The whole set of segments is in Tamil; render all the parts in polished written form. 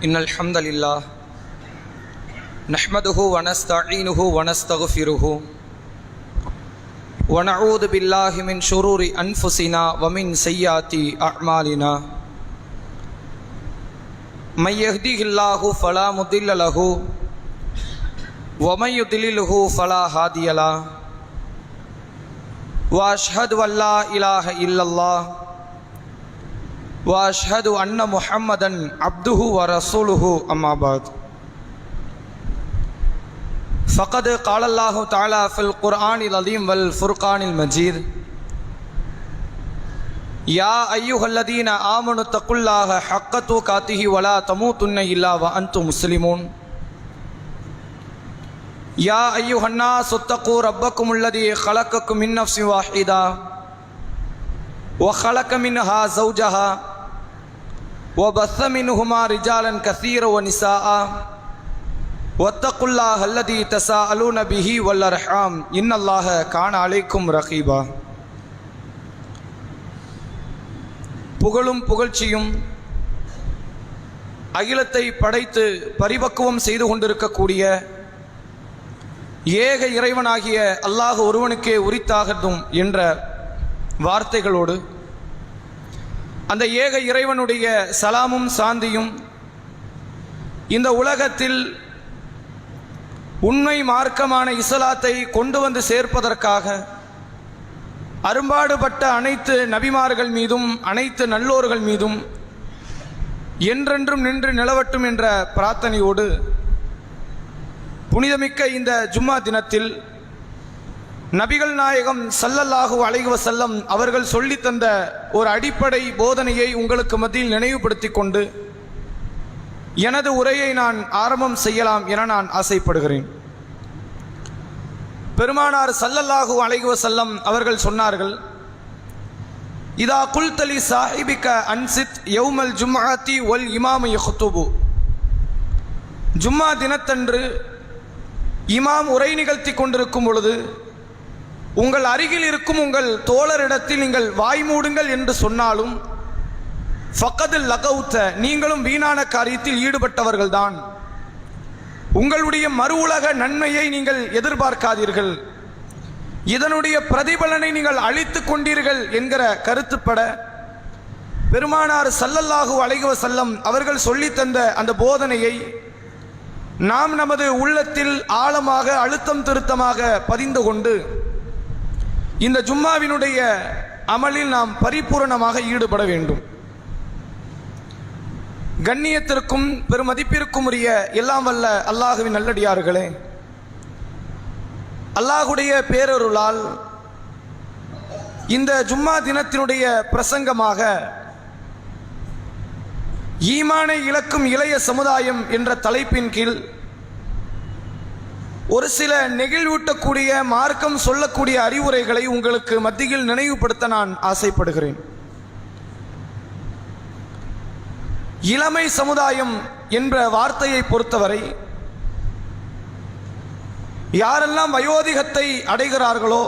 إن الحمد لله نحمده ونستعينه ونستغفره ونعوذ بالله من شرور أنفسنا ومن سيئات أعمالنا من يهده الله فلا مضل له ومن يضلله فلا هادي له وأشهد أن لا إله إلا الله وأشهد أن محمدا عبده ورسوله أما بعد فقد قال الله تعالى في القرآن العظيم والفرقان المجيد يا أيها الذين آمنوا اتقوا الله حق تقاته ولا تموتن إلا وأنتم مسلمون يا أيها الناس اتقوا ربكم الذي خلقكم من نفس واحدة وخلق منها زوجها وبث منهما رجالا كثيرا ونساء واتقوا الله الذي تساءلون به والأرحام إن الله كان عليكم رقيبا. புகழும் புகழ்ச்சியும் அகிலத்தை படைத்து பரிபக்குவம் செய்து கொண்டிருக்கக்கூடிய ஏக இறைவனாகிய அல்லாஹ் ஒருவனுக்கே உரித்தாகட்டும் என்ற வார்த்தைகளோடு அந்த ஏக இறைவனுடைய சலாமும் சாந்தியும் இந்த உலகத்தில் உண்மை மார்க்கமான இஸ்லாத்தை கொண்டு வந்து சேர்ப்பதற்காக அரும்பாடுபட்ட அனைத்து நபிமார்கள் மீதும் அனைத்து நல்லோர்கள் மீதும் என்றென்றும் நின்று நிலவட்டும் என்ற பிரார்த்தனையோடு புனிதமிக்க இந்த ஜும்மா தினத்தில் நபிகள் நாயகம் ஸல்லல்லாஹு அலைஹி வஸல்லம் அவர்கள் சொல்லித்தந்த ஒரு அடிப்படை போதனையை உங்களுக்கு மத்தியில் நினைவுபடுத்தி கொண்டு எனது உரையை நான் ஆரம்பம் செய்யலாம் என நான் ஆசைப்படுகிறேன். பெருமானார் ஸல்லல்லாஹு அலைஹி வஸல்லம் அவர்கள் சொன்னார்கள், இதா குல்தலி சாஹிபிக அன்சித் யௌமல் ஜும்ஆத்தி வல் இமாமு யஹ்துபு. ஜும்மா தினத்தன்று இமாம் உரை நிகழ்த்தி கொண்டிருக்கும் பொழுது உங்கள் அருகில் இருக்கும் உங்கள் தோழரிடத்தில் நீங்கள் வாய் மூடுங்கள் என்று சொன்னாலும் ஃபக்கதில் லகவுத்த, நீங்களும் வீணான காரியத்தில் ஈடுபட்டவர்கள்தான். உங்களுடைய மறு உலக நன்மையை நீங்கள் எதிர்பார்க்காதீர்கள், இதனுடைய பிரதிபலனை நீங்கள் அளித்து கொண்டீர்கள் என்கிற கருத்துப்பட பெருமானார் ஸல்லல்லாஹு அலைஹி வஸல்லம் அவர்கள் சொல்லித்தந்த அந்த போதனையை நாம் நமது உள்ளத்தில் ஆழமாக அழுத்தம் திருத்தமாக பதிந்து கொண்டு இந்த ஜும்மாவினுடைய அமலில் நாம் பரிபூரணமாக ஈடுபட வேண்டும். கண்ணியத்திற்கும் பெருமதிப்பிற்கும் உரிய எல்லாம் வல்ல அல்லாஹுவின் நல்லடியார்களே, அல்லாஹுடைய பேரருளால் இந்த ஜும்மா தினத்தினுடைய பிரசங்கமாக ஈமானை இழக்கும் இளைய சமுதாயம் என்ற தலைப்பின் கீழ் ஒரு சில நெகிழ்வூட்டக்கூடிய மார்க்கம் சொல்லக்கூடிய அறிவுரைகளை உங்களுக்கு மத்தியில் நினைவுபடுத்த நான் ஆசைப்படுகிறேன். இளமை சமுதாயம் என்ற வார்த்தையை பொறுத்தவரை யாரெல்லாம் வயோதிகத்தை அடைகிறார்களோ,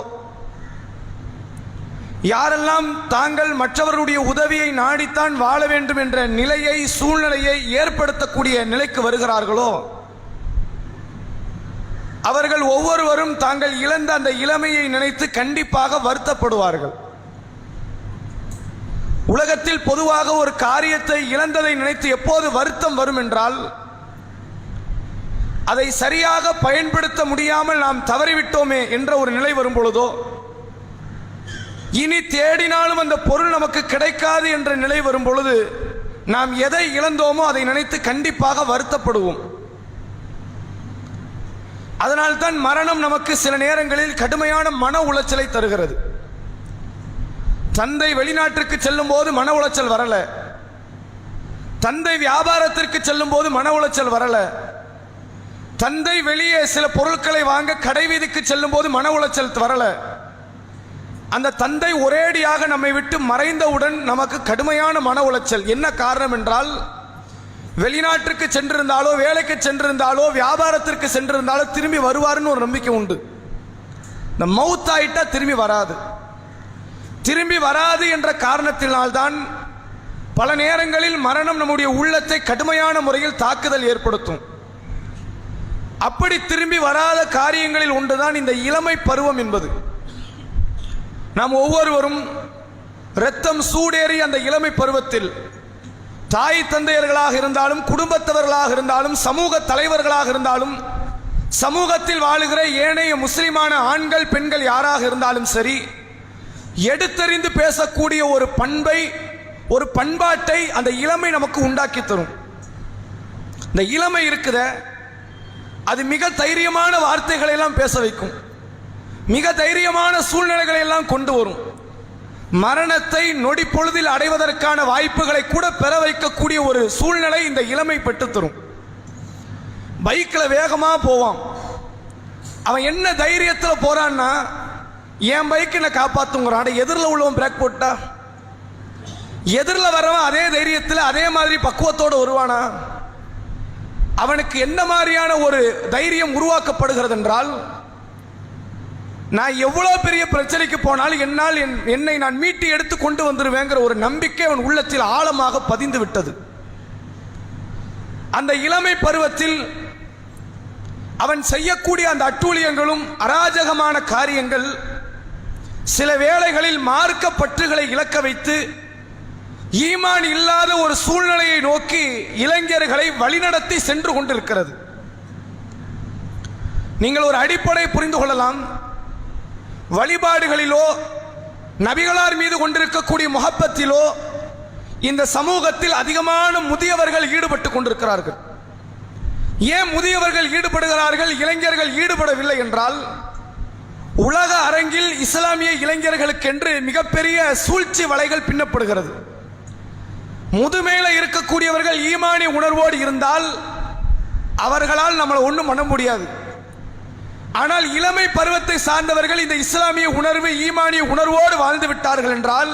யாரெல்லாம் தாங்கள் மற்றவர்களுடைய உதவியை நாடித்தான் வாழ வேண்டும் என்ற நிலையை சூழ்நிலையை ஏற்படுத்தக்கூடிய நிலைக்கு வருகிறார்களோ, அவர்கள் ஒவ்வொருவரும் தாங்கள் இழந்த அந்த இளமையை நினைத்து கண்டிப்பாக வருத்தப்படுவார்கள். உலகத்தில் பொதுவாக ஒரு காரியத்தை இழந்ததை நினைத்து எப்போது வருத்தம் வரும் என்றால், அதை சரியாக பயன்படுத்த முடியாமல் நாம் தவறிவிட்டோமே என்ற ஒரு நிலை வரும் பொழுதோ, இனி தேடினாலும் அந்த பொருள் நமக்கு கிடைக்காது என்ற நிலை வரும் பொழுது நாம் எதை இழந்தோமோ அதை நினைத்து கண்டிப்பாக வருத்தப்படுவோம். அதனால்தான் மரணம் நமக்கு சில நேரங்களில் கடுமையான மன உளைச்சலை தருகிறது. தந்தை வெளிநாட்டிற்கு செல்லும் போது மன உளைச்சல் வரல, தந்தை வியாபாரத்திற்கு செல்லும் போது மன உளைச்சல் வரல, தந்தை வெளியே சில பொருட்களை வாங்க கடைவீதிக்கு செல்லும் போது மன உளைச்சல் வரல. அந்த தந்தை ஒரேடியாக நம்மை விட்டு மறைந்தவுடன் நமக்கு கடுமையான மன உளைச்சல். என்ன காரணம் என்றால், வெளிநாட்டிற்கு சென்றிருந்தாலோ வேலைக்கு சென்றிருந்தாலோ வியாபாரத்திற்கு சென்றிருந்தாலோ திரும்பி வருவாருன்னு ஒரு நம்பிக்கை உண்டு. இந்த மவுத் ஆயிட்டா திரும்பி வராது. திரும்பி வராது என்ற காரணத்தினால்தான் பல நேரங்களில் மரணம் நம்முடைய உள்ளத்தை கடுமையான முறையில் தாக்குதல் ஏற்படுத்தும். அப்படி திரும்பி வராத காரியங்களில் ஒன்றுதான் இந்த இளமை பருவம் என்பது. நாம் ஒவ்வொருவரும் இரத்தம் சூடேறி அந்த இளமை பருவத்தில் தாய் தந்தையர்களாக இருந்தாலும், குடும்பத்தவர்களாக இருந்தாலும், சமூக தலைவர்களாக இருந்தாலும், சமூகத்தில் வாழுகிற ஏனைய முஸ்லிமான ஆண்கள் பெண்கள் யாராக இருந்தாலும் சரி, எடுத்தறிந்து பேசக்கூடிய ஒரு பண்பை, ஒரு பண்பாட்டை அந்த இளமை நமக்கு உண்டாக்கி தரும். இந்த இளமை இருக்குத, அது மிக தைரியமான வார்த்தைகளை எல்லாம் பேச வைக்கும், மிக தைரியமான சூழ்நிலைகளை எல்லாம் கொண்டு வரும். மரணத்தை நொடி பொழுதில் அடைவதற்கான வாய்ப்புகளை கூட பெற வைக்கக்கூடிய ஒரு சூழ்நிலை இந்த இளமை பெற்று தரும். பைக்கில் வேகமாக போவான், அவன் என்ன தைரியத்தில் போறான்னா, என் பைக் என்ன காப்பாத்துங்கிறான். எதிரில் உள்ளவன் பிரேக் போட்டா எதிரில் வரவன் அதே தைரியத்தில் அதே மாதிரி பக்குவத்தோடு வருவானா? அவனுக்கு என்ன மாதிரியான ஒரு தைரியம் உருவாக்கப்படுகிறது என்றால், நான் எவ்வளவு பெரிய பிரச்சனைக்கு போனாலும் என்னால் என்னை நான் மீட்டி எடுத்து கொண்டு வந்துருவேங்கிற ஒரு நம்பிக்கை அவன் உள்ளத்தில் ஆழமாக பதிந்து விட்டது. அந்த இளமை பருவத்தில் அவன் செய்யக்கூடிய அந்த அட்டூழியங்களும் அராஜகமான காரியங்கள் சில வேளைகளில் மார்க்க பற்றுகளை இழக்க வைத்து ஈமான் இல்லாத ஒரு சூழ்நிலையை நோக்கி இளைஞர்களை வழிநடத்தி சென்று கொண்டிருக்கிறது. நீங்கள் ஒரு அடிப்படை புரிந்து கொள்ளலாம். வழிபாடுகளிலோ நபிகளார் மீது கொண்டிருக்கக்கூடிய முஹப்பத்திலோ இந்த சமூகத்தில் அதிகமான முதியவர்கள் ஈடுபட்டு கொண்டிருக்கிறார்கள். ஏன் முதியவர்கள் ஈடுபடுகிறார்கள், இளைஞர்கள் ஈடுபடவில்லை என்றால், உலக அரங்கில் இஸ்லாமிய இளைஞர்களுக்கென்று மிகப்பெரிய சூழ்ச்சி வலைகள் பின்னப்படுகிறது. முதுமையில இருக்கக்கூடியவர்கள் ஈமானிய உணர்வோடு இருந்தால் அவர்களால் நம்மளை ஒன்றும் பண்ண முடியாது. ஆனால் இளமை பருவத்தை சார்ந்தவர்கள் இந்த இஸ்லாமிய உணர்வு, ஈமானிய உணர்வோடு வாழ்ந்து விட்டார்கள் என்றால்,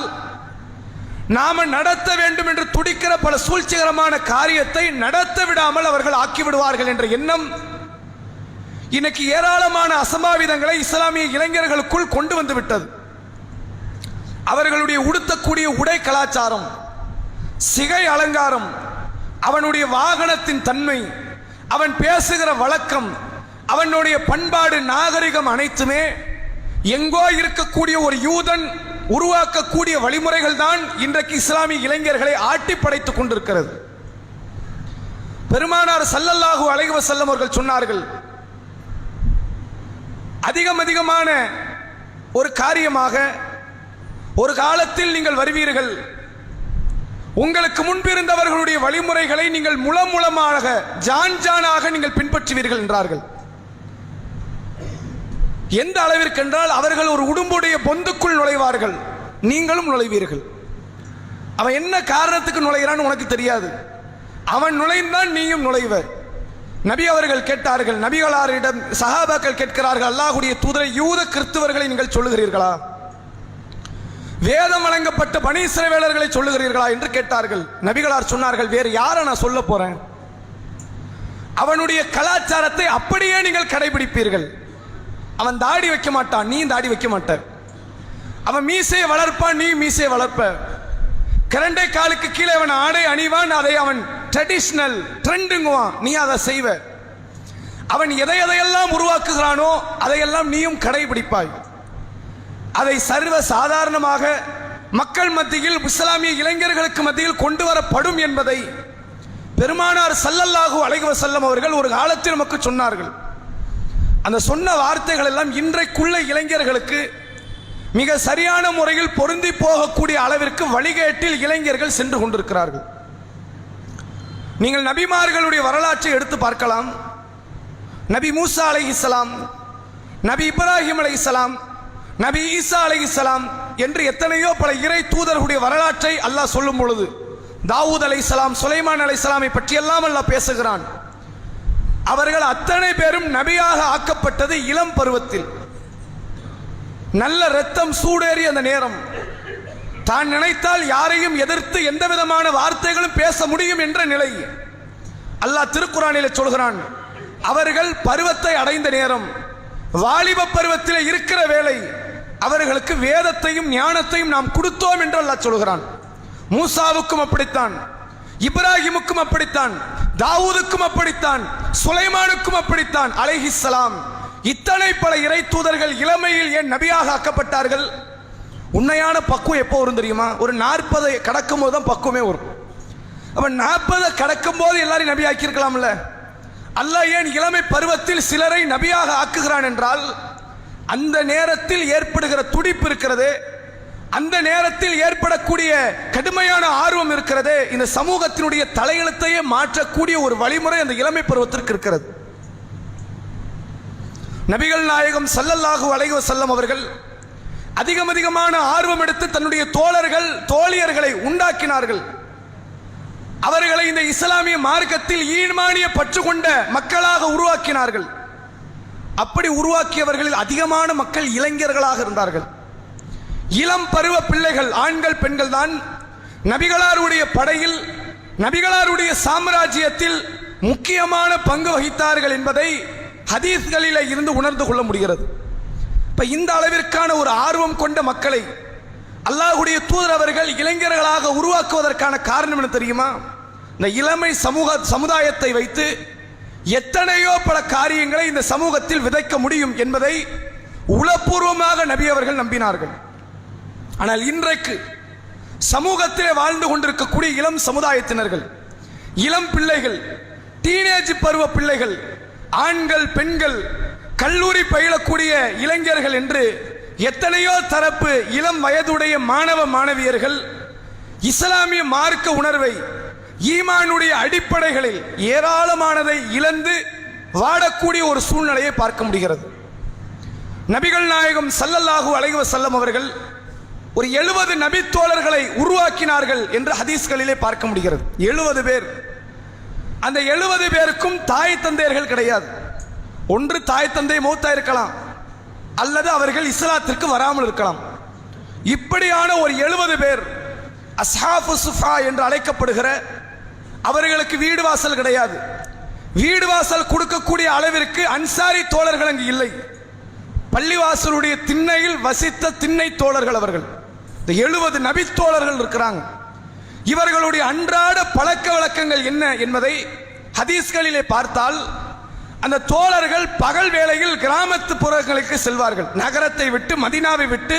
நாம நடத்த வேண்டும் என்று துடிக்கிற பல சூழ்ச்சிகரமான காரியத்தை நடத்த விடாமல் அவர்கள் ஆக்கிவிடுவார்கள் என்ற எண்ணம் இன்னைக்கு ஏராளமான அசம்பாவிதங்களை இஸ்லாமிய இளைஞர்களுக்குள் கொண்டு வந்து விட்டது. அவர்களுடைய உடுத்தக்கூடிய உடை கலாச்சாரம், சிகை அலங்காரம், அவனுடைய வாகனத்தின் தன்மை, அவன் பேசுகிற வழக்கம், அவனுடைய பண்பாடு, நாகரிகம் அனைத்துமே எங்கோ இருக்கக்கூடிய ஒரு யூதன் உருவாக்கக்கூடிய வழிமுறைகள் தான் இன்றைக்கு இஸ்லாமிய இளைஞர்களை ஆட்டி படைத்துக் கொண்டிருக்கிறது. பெருமானார் ஸல்லல்லாஹு அலைஹி வஸல்லம் அவர்கள் சொன்னார்கள், அதிகமான ஒரு காரியமாக ஒரு காலத்தில் நீங்கள் வருவீர்கள், உங்களுக்கு முன்பிருந்தவர்களுடைய வழிமுறைகளை நீங்கள் மூலமாக ஜானாக நீங்கள் பின்பற்றுவீர்கள் என்றார்கள். எந்த அளவிற்கு என்றால், அவர்கள் ஒரு உடும்புடைய பொந்துக்குள் நுழைவார்கள், நீங்களும் நுழைவீர்கள். அவன் என்ன காரணத்துக்கு நுழைகிறான்னு உனக்கு தெரியாது, அவன் நுழைந்தான் நீயும் நுழைவர். நபி அவர்கள் கேட்டார்கள், நபிகளாரிடம் சஹாபாக்கள் கேட்கிறார்கள், அல்லாஹ்வுடைய தூதரை, யூத கிறிஸ்தவர்களை நீங்கள் சொல்லுகிறீர்களா, வேதம் வழங்கப்பட்ட பனி இஸ்ரவேலர்களை சொல்லுகிறீர்களா என்று கேட்டார்கள். நபிகளார் சொன்னார்கள், வேறு யாரை நான் சொல்ல போறேன், அவனுடைய கலாச்சாரத்தை அப்படியே நீங்கள் கடைபிடிப்பீர்கள். அவன் தாடி வைக்க மாட்டான், நீ தாடி வைக்க மாட்ட. அவன் மீசையை வளர்ப்பான், நீ மீசையை வளர்ப்ப. கரண்டை காலுக்கு கீழே அவன் ஆடை அணிவான், அதை அவன் ட்ரெடிஷனல் ட்ரெண்டுங்குவான், நீ அதை செய்வ. அவன் எதையெல்லாம் உருவாக்குகிறானோ அதையெல்லாம் நீயும் கடைபிடிப்பாய். அதை சர்வ சாதாரணமாக மக்கள் மத்தியில், இஸ்லாமிய இளைஞர்களுக்கு மத்தியில் கொண்டு வரப்படும் என்பதை பெருமானார் ஸல்லல்லாஹு அலைஹி வஸல்லம் அவர்கள் ஒரு காலத்தில் நமக்கு சொன்னார்கள். அந்த சொன்ன வார்த்தைகள் எல்லாம் இன்றைக்குள்ள இளைஞர்களுக்கு மிக சரியான முறையில் பொருந்தி போகக்கூடிய அளவிற்கு வழிகேட்டில் இளைஞர்கள் சென்று கொண்டிருக்கிறார்கள். நீங்கள் நபிமார்களுடைய வரலாற்றை எடுத்து பார்க்கலாம். நபி மூசா அலைஹிஸ்ஸலாம், நபி இப்ராஹிம் அலைஹிஸ்ஸலாம், நபி ஈசா அலைஹிஸ்ஸலாம் என்று எத்தனையோ பல இறை தூதர்களுடைய வரலாற்றை அல்லாஹ் சொல்லும் பொழுது, தாவூத் அலைஹிஸ்ஸலாம், சுலைமான் அலைஹிஸ்ஸலாமை பற்றியெல்லாம் அல்லாஹ் பேசுகிறான். அவர்கள் அத்தனை பேரும் நபியாக ஆக்கப்பட்டது இளம் பருவத்தில். நல்ல இரத்தம் சூடேறி அந்த நேரம், தான் நினைத்தால் யாரையும் எதிர்த்து எந்த விதமான வார்த்தைகளும் பேச முடியும் என்ற நிலை. அல்லாஹ் திருக்குர்ஆனிலே சொல்கிறான், அவர்கள் பருவத்தை அடைந்த நேரம், வாலிப பருவத்தில் இருக்கிற வேளை, அவர்களுக்கு வேதத்தையும் ஞானத்தையும் நாம் கொடுத்தோம் என்று அல்லாஹ் சொல்கிறான். மூசாவுக்கும் அப்படித்தான், இப்ராஹிமுக்கும் அப்படித்தான், தாவூதுக்கும் அப்படித்தான், சுலைமானுக்கும் அப்படித்தான் அலைஹிஸ்ஸலாம். இத்தனை பல இறை தூதர்கள் இளமையில் ஏன் நபியாக ஆக்கப்பட்டார்கள்? உண்மையான பக்குவம் எப்போ வரும் தெரியுமா? ஒரு 40 கடக்கும் போது தான் பக்குவமே வரும். அப்ப 40 கடக்கும் போது எல்லாரையும் நபி ஆக்கியிருக்கலாம்ல. அல்லாஹ் ஏன் இளமை பருவத்தில் சிலரை நபியாக ஆக்குகிறான் என்றால், அந்த நேரத்தில் ஏற்படுகிற துடிப்பு இருக்கிறது, அந்த நேரத்தில் ஏற்படக்கூடிய கடுமையான ஆர்வம் இருக்கிறது, இந்த சமூகத்தினுடைய தலையெழுத்தையே மாற்றக்கூடிய ஒரு வழிமுறை அந்த இளமை பருவத்திற்கு இருக்கிறது. நபிகள் நாயகம் ஸல்லல்லாஹு அலைஹி வஸல்லம் அவர்கள் அதிகமான ஆர்வம் எடுத்து தன்னுடைய தோழர்கள் தோழியர்களை உண்டாக்கினார்கள். அவர்களை இந்த இஸ்லாமிய மார்க்கத்தில் ஈமானிய பற்று கொண்ட மக்களாக உருவாக்கினார்கள். அப்படி உருவாக்கியவர்களில் அதிகமான மக்கள் இளைஞர்களாக இருந்தார்கள். இளம் பருவ பிள்ளைகள், ஆண்கள் பெண்கள் தான் நபிகளாருடைய படையில், நபிகளாருடைய சாம்ராஜ்யத்தில் முக்கியமான பங்கு வகித்தார்கள் என்பதை ஹதீஸ்களிலே இருந்து உணர்ந்து கொள்ள முடிகிறது. இப்ப இந்த அளவிற்கான ஒரு ஆர்வம் கொண்ட மக்களை அல்லாஹ்வுடைய தூதர் அவர்கள் இளைஞர்களாக உருவாக்குவதற்கான காரணம் என்ன தெரியுமா? இந்த இளமை சமுதாயத்தை வைத்து எத்தனையோ பல காரியங்களை இந்த சமூகத்தில் விதைக்க முடியும் என்பதை உளப்பூர்வமாக நபி அவர்கள் நம்பினார்கள். ஆனால் இன்றைக்கு சமூகத்திலே வாழ்ந்து கொண்டிருக்கக்கூடிய இளம் சமுதாயத்தினர்கள், இளம் பிள்ளைகள், டீனேஜ் பருவ பிள்ளைகள், ஆண்கள் பெண்கள், கல்லூரி பயிலக்கூடிய இளைஞர்கள் என்று எத்தனையோ தரப்பு இளம் வயதுடைய மாணவ மாணவியர்கள் இஸ்லாமிய மார்க்க உணர்வை, ஈமானுடைய அடிப்படைகளில் ஏராளமானதை இழந்து வாடக்கூடிய ஒரு சூழ்நிலையை பார்க்க முடிகிறது. நபிகள் நாயகம் ஸல்லல்லாஹு அலைஹி வஸல்லம் அவர்கள் ஒரு 70 நபி தோழர்களை உருவாக்கினார்கள் என்று ஹதீஸ்களிலே பார்க்க முடிகிறது. 70 பேர். அந்த 70 பேருக்கும் தாய் தந்தையர்கள் கிடையாது. ஒன்று தாய் தந்தை மௌத்தா இருக்கலாம், அல்லது அவர்கள் இஸ்லாத்திற்கு வராமல் இருக்கலாம். இப்படியான ஒரு 70 பேர் அஸ்ஹாபு சுஃபா என்று அழைக்கப்படுகிற, அவர்களுக்கு வீடு வாசல் கிடையாது. வீடு வாசல் கொடுக்கக்கூடிய அளவிற்கு அன்சாரி தோழர்கள் அங்கு இல்லை. பள்ளிவாசலுடைய திண்ணையில் வசித்த திண்ணை தோழர்கள் அவர்கள். இந்த 70 நபி தோழர்கள் இருக்கிறாங்க. இவர்களுடைய அன்றாட பழக்க வழக்கங்கள் என்ன என்பதை ஹதீஸ்களிலே பார்த்தால், அந்த தோழர்கள் பகல் வேளையில் கிராமத்து புறங்களுக்கு செல்வார்கள். நகரத்தை விட்டு, மதீனாவை விட்டு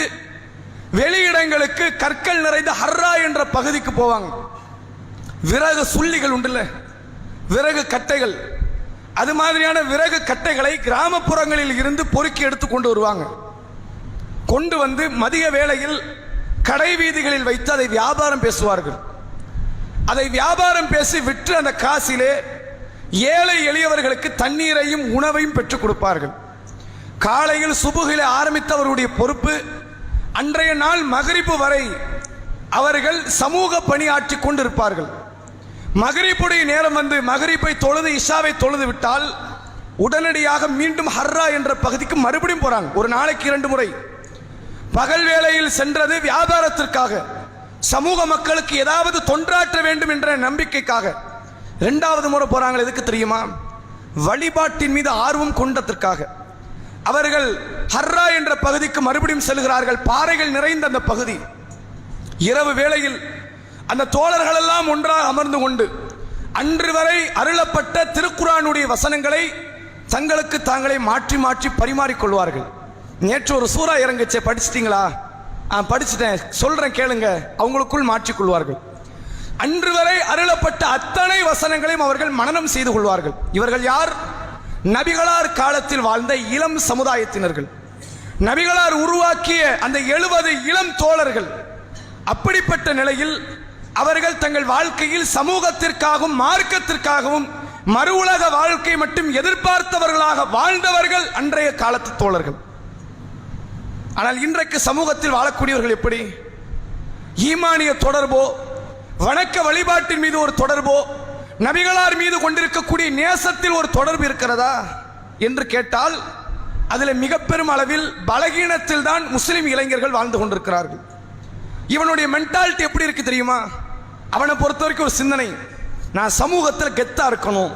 வெளியிடங்களுக்கு, கற்கள் நிறைந்த ஹர்ரா என்ற பகுதிக்கு போவாங்க. விறகு சுள்ளிகள் உண்டுல்ல, விறகு கட்டைகள், அது மாதிரியான விறகு கட்டைகளை கிராமப்புறங்களில் இருந்து பொறுக்கி எடுத்து கொண்டு வருவாங்க. கொண்டு வந்து மதிய வேளையில் கடை வீதிகளில் வைத்து அதை வியாபாரம் பேசுவார்கள். அதை வியாபாரம் பேசி விற்று அந்த காசிலே ஏழை எளியவர்களுக்கு தண்ணீரையும் உணவையும் பெற்றுக் கொடுப்பார்கள். காலையில் சுபுகிலே ஆரம்பித்தவருடைய பொறுப்பு அன்றைய நாள் மகரிப்பு வரை அவர்கள் சமூக பணியாற்றி கொண்டிருப்பார்கள். மகரிப்புடைய நேரம் வந்து மகரிப்பை தொழுது இஷாவை தொழுது விட்டால் உடனடியாக மீண்டும் ஹர்ரா என்ற பகுதிக்கு மறுபடியும் போறாங்க. ஒரு நாளைக்கு 2 முறை. பகல் வேளையில் சென்றது வியாபாரத்திற்காக, சமூக மக்களுக்கு ஏதாவது தொண்டாற்ற வேண்டும் என்ற நம்பிக்கைக்காக. 2வது முறை போறாங்க. எதுக்கு தெரியுமா? வழிபாட்டின் மீது ஆர்வம் கொண்டதற்காக. அவர்கள் ஹர்ரா என்ற பகுதிக்கு மறுபடியும் செல்கிறார்கள். பாறைகள் நிறைந்த அந்த பகுதி. இரவு வேளையில் அந்த தோழர்கள் எல்லாம் ஒன்றாக அமர்ந்து கொண்டு அன்று வரை அருளப்பட்ட திருக்குர்ஆனுடைய வசனங்களை தங்களுக்கு தாங்களே மாற்றி மாற்றி பரிமாறிக்கொள்வார்கள். நேற்று ஒரு சூரா இறங்குச்சே, படிச்சிட்டீங்களா? படிச்சுட்டேன், சொல்றேன் கேளுங்க. அவங்களுக்குள் மாற்றிக்கொள்வார்கள். அன்று வரை அருளப்பட்ட அத்தனை வசனங்களையும் அவர்கள் மனனம் செய்து கொள்வார்கள். இவர்கள் யார்? நபிகளார் காலத்தில் வாழ்ந்த இளம் சமுதாயத்தினர்கள், நபிகளார் உருவாக்கிய அந்த 70 இளம் தோழர்கள். அப்படிப்பட்ட நிலையில் அவர்கள் தங்கள் வாழ்க்கையில் சமூகத்திற்காகவும் மார்க்கத்திற்காகவும் மறு உலக வாழ்க்கை மட்டும் எதிர்பார்த்தவர்களாக வாழ்ந்தவர்கள் அன்றைய காலத்து தோழர்கள். ஆனால் இன்றைக்கு சமூகத்தில் வாழக்கூடியவர்கள் எப்படி? ஈமானிய தொடர்போ, வணக்க வழிபாட்டின் மீது ஒரு தொடர்போ, நபிகளார் மீது கொண்டிருக்கக்கூடிய நேசத்தில் ஒரு தொடர்பு இருக்கிறதா என்று கேட்டால் அதில் மிக பெரும் அளவில் பலகீனத்தில் தான் முஸ்லிம் இளைஞர்கள் வாழ்ந்து கொண்டிருக்கிறார்கள். இவனுடைய மென்டாலிட்டி எப்படி இருக்கு தெரியுமா? அவனை பொறுத்த வரைக்கும் ஒரு சிந்தனை, நான் சமூகத்தில் கெத்தா இருக்கணும்,